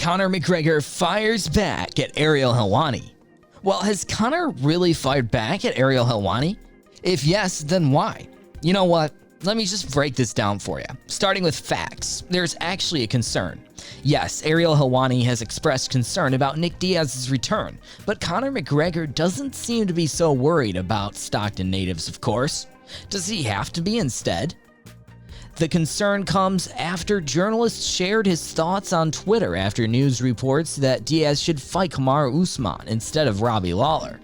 Conor McGregor fires back at Ariel Helwani. Well, has Conor really fired back at Ariel Helwani? If yes, then why? You know what? Let me just break this down for you. Starting with facts, there's actually a concern. Yes, Ariel Helwani has expressed concern about Nick Diaz's return, but Conor McGregor doesn't seem to be so worried about Stockton natives, of course. Does he have to be instead? The concern comes after journalists shared his thoughts on Twitter after news reports that Diaz should fight Kamaru Usman instead of Robbie Lawler.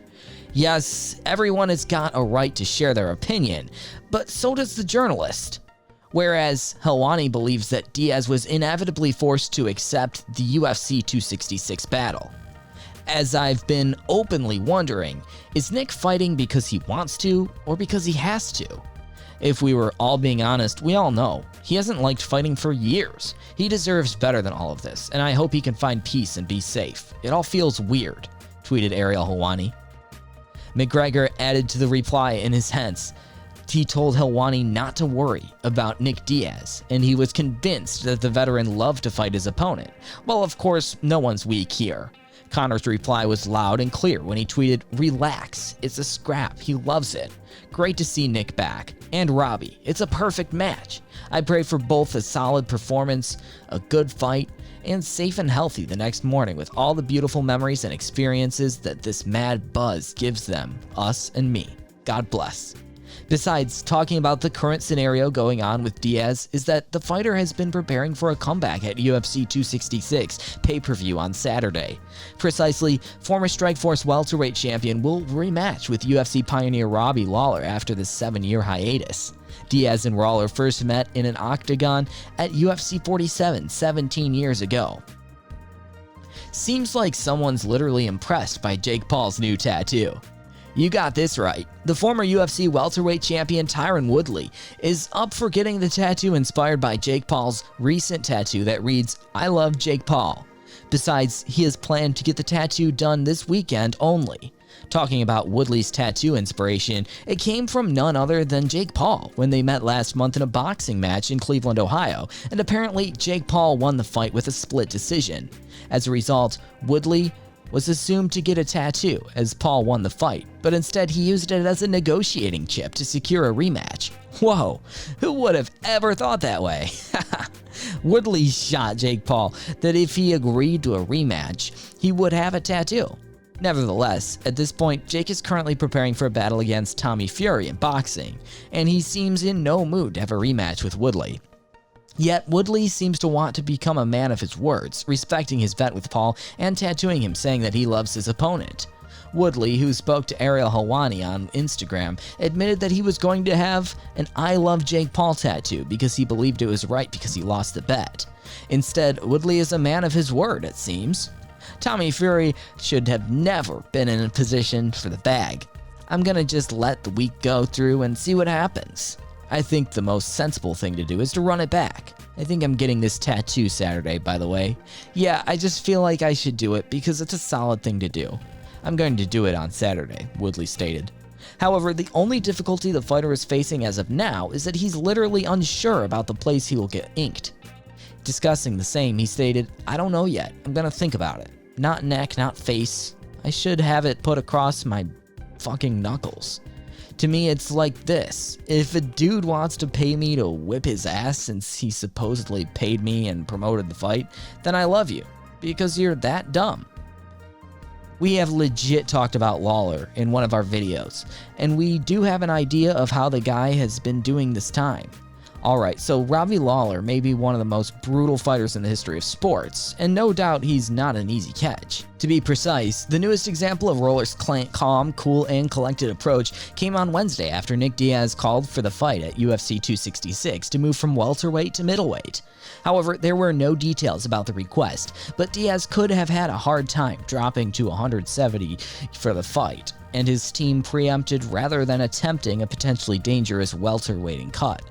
Yes, everyone has got a right to share their opinion, but so does the journalist. Whereas Helwani believes that Diaz was inevitably forced to accept the UFC 266 battle. As I've been openly wondering, is Nick fighting because he wants to or because he has to? If we were all being honest, we all know he hasn't liked fighting for years. He deserves better than all of this, and I hope he can find peace and be safe. It all feels weird, tweeted Ariel Helwani. McGregor added to the reply in his hence. He told Helwani not to worry about Nick Diaz, and he was convinced that the veteran loved to fight his opponent. Well, of course, no one's weak here. Conor's reply was loud and clear when he tweeted, "Relax, it's a scrap, he loves it. Great to see Nick back. And Robbie, it's a perfect match. I pray for both a solid performance, a good fight, and safe and healthy the next morning with all the beautiful memories and experiences that this mad buzz gives them, us and me. God bless." Besides, talking about the current scenario going on with Diaz is that the fighter has been preparing for a comeback at UFC 266 pay-per-view on Saturday. Precisely, former Strikeforce welterweight champion will rematch with UFC pioneer Robbie Lawler after the 7-year hiatus. Diaz and Lawler first met in an octagon at UFC 47 17 years ago. Seems like someone's literally impressed by Jake Paul's new tattoo. You got this right. The former UFC welterweight champion Tyron Woodley is up for getting the tattoo inspired by Jake Paul's recent tattoo that reads, "I love Jake Paul." Besides, he has planned to get the tattoo done this weekend only. Talking about Woodley's tattoo inspiration, it came from none other than Jake Paul when they met last month in a boxing match in Cleveland, Ohio, and apparently Jake Paul won the fight with a split decision. As a result, Woodley was assumed to get a tattoo as Paul won the fight, but instead he used it as a negotiating chip to secure a rematch. Whoa, who would have ever thought that way? Woodley shot Jake Paul that if he agreed to a rematch, he would have a tattoo. Nevertheless, at this point, Jake is currently preparing for a battle against Tommy Fury in boxing, and he seems in no mood to have a rematch with Woodley. Yet, Woodley seems to want to become a man of his words, respecting his bet with Paul and tattooing him saying that he loves his opponent. Woodley, who spoke to Ariel Helwani on Instagram, admitted that he was going to have an "I love Jake Paul" tattoo because he believed it was right because he lost the bet. Instead, Woodley is a man of his word, it seems. Tommy Fury should have never been in a position for the bag. I'm gonna just let the week go through and see what happens. I think the most sensible thing to do is to run it back. I think I'm getting this tattoo Saturday, by the way. Yeah, I just feel like I should do it because it's a solid thing to do. I'm going to do it on Saturday, Woodley stated. However, the only difficulty the fighter is facing as of now is that he's literally unsure about the place he will get inked. Discussing the same, he stated, "I don't know yet. I'm gonna think about it. Not neck, not face. I should have it put across my fucking knuckles. To me, it's like this. If a dude wants to pay me to whip his ass since he supposedly paid me and promoted the fight, then I love you, because you're that dumb." We have legit talked about Lawler in one of our videos, and we do have an idea of how the guy has been doing this time. Alright, so Robbie Lawler may be one of the most brutal fighters in the history of sports, and no doubt he's not an easy catch. To be precise, the newest example of Lawler's calm, cool, and collected approach came on Wednesday after Nick Diaz called for the fight at UFC 266 to move from welterweight to middleweight. However, there were no details about the request, but Diaz could have had a hard time dropping to 170 for the fight, and his team preempted rather than attempting a potentially dangerous welterweighting cut.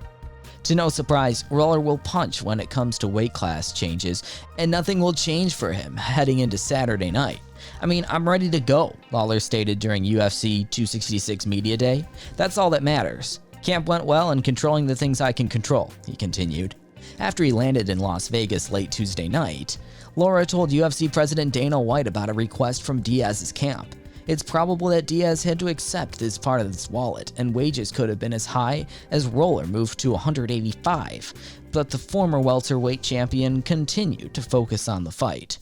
To no surprise, Lawler will punch when it comes to weight class changes, and nothing will change for him heading into Saturday night. I mean, I'm ready to go, Lawler stated during UFC 266 Media Day. That's all that matters. Camp went well and controlling the things I can control, he continued. After he landed in Las Vegas late Tuesday night, Lawler told UFC President Dana White about a request from Diaz's camp. It's probable that Diaz had to accept this part of his wallet, and wages could have been as high as Lawler moved to 185, but the former welterweight champion continued to focus on the fight.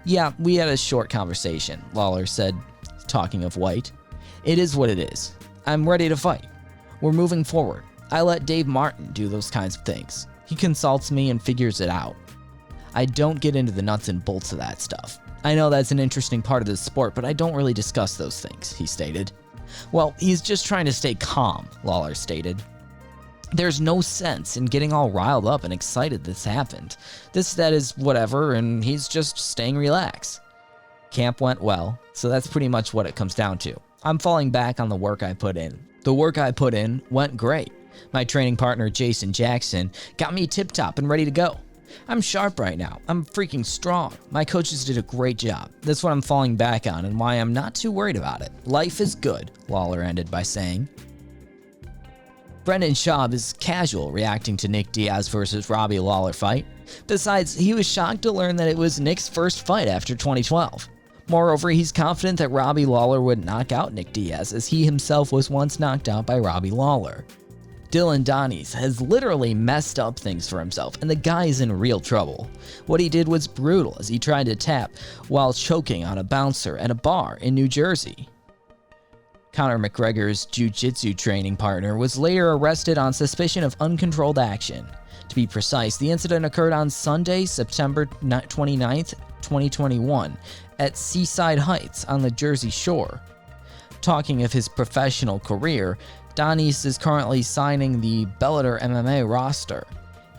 "Yeah, we had a short conversation," Lawler said, talking of White. "It is what it is. I'm ready to fight. We're moving forward. I let Dave Martin do those kinds of things. He consults me and figures it out. I don't get into the nuts and bolts of that stuff. I know that's an interesting part of the sport, but I don't really discuss those things," he stated. "Well, he's just trying to stay calm," Lawler stated. "There's no sense in getting all riled up and excited this happened. That is whatever, and he's just staying relaxed. Camp went well, so that's pretty much what it comes down to. I'm falling back on the work I put in. The work I put in went great. My training partner, Jason Jackson, got me tip-top and ready to go. I'm sharp right now. I'm freaking strong. My coaches did a great job. That's what I'm falling back on and why I'm not too worried about it. Life is good," Lawler ended by saying. Brendan Schaub is casual reacting to Nick Diaz versus Robbie Lawler fight. Besides, he was shocked to learn that it was Nick's first fight after 2012. Moreover, he's confident that Robbie Lawler would knock out Nick Diaz, as he himself was once knocked out by Robbie Lawler. Dillon Danis has literally messed up things for himself, and the guy is in real trouble. What he did was brutal, as he tried to tap while choking on a bouncer at a bar in New Jersey. Conor McGregor's jiu-jitsu training partner was later arrested on suspicion of uncontrolled action. To be precise, the incident occurred on Sunday, September 29th, 2021, at Seaside Heights on the Jersey Shore. Talking of his professional career, Danis is currently signing the Bellator MMA roster.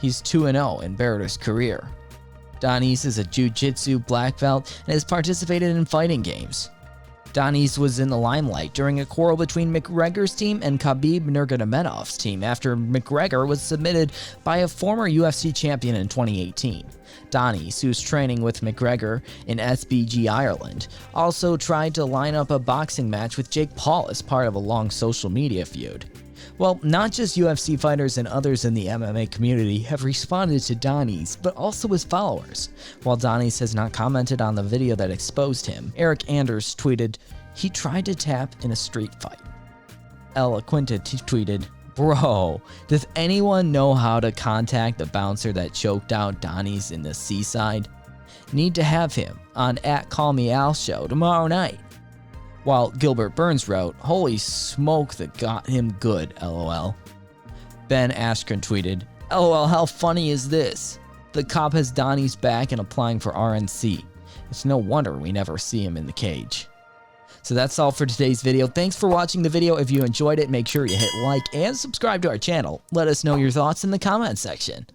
He's 2-0 in Bellator's career. Danis is a jiu-jitsu black belt and has participated in fighting games. Danis was in the limelight during a quarrel between McGregor's team and Khabib Nurmagomedov's team after McGregor was submitted by a former UFC champion in 2018. Danis, who's training with McGregor in SBG Ireland, also tried to line up a boxing match with Jake Paul as part of a long social media feud. Well, not just UFC fighters and others in the MMA community have responded to Danis, but also his followers. While Danis has not commented on the video that exposed him, Eric Anders tweeted, "He tried to tap in a street fight." Ella Quinta tweeted, "Bro, does anyone know how to contact the bouncer that choked out Danis in the Seaside? Need to have him on @CallMeAl show tomorrow night." While Gilbert Burns wrote, "Holy smoke, that got him good, lol." Ben Askren tweeted, "LOL, how funny is this? The cop has Danis back and applying for RNC. It's no wonder we never see him in the cage." So that's all for today's video. Thanks for watching the video. If you enjoyed it, make sure you hit like and subscribe to our channel. Let us know your thoughts in the comment section.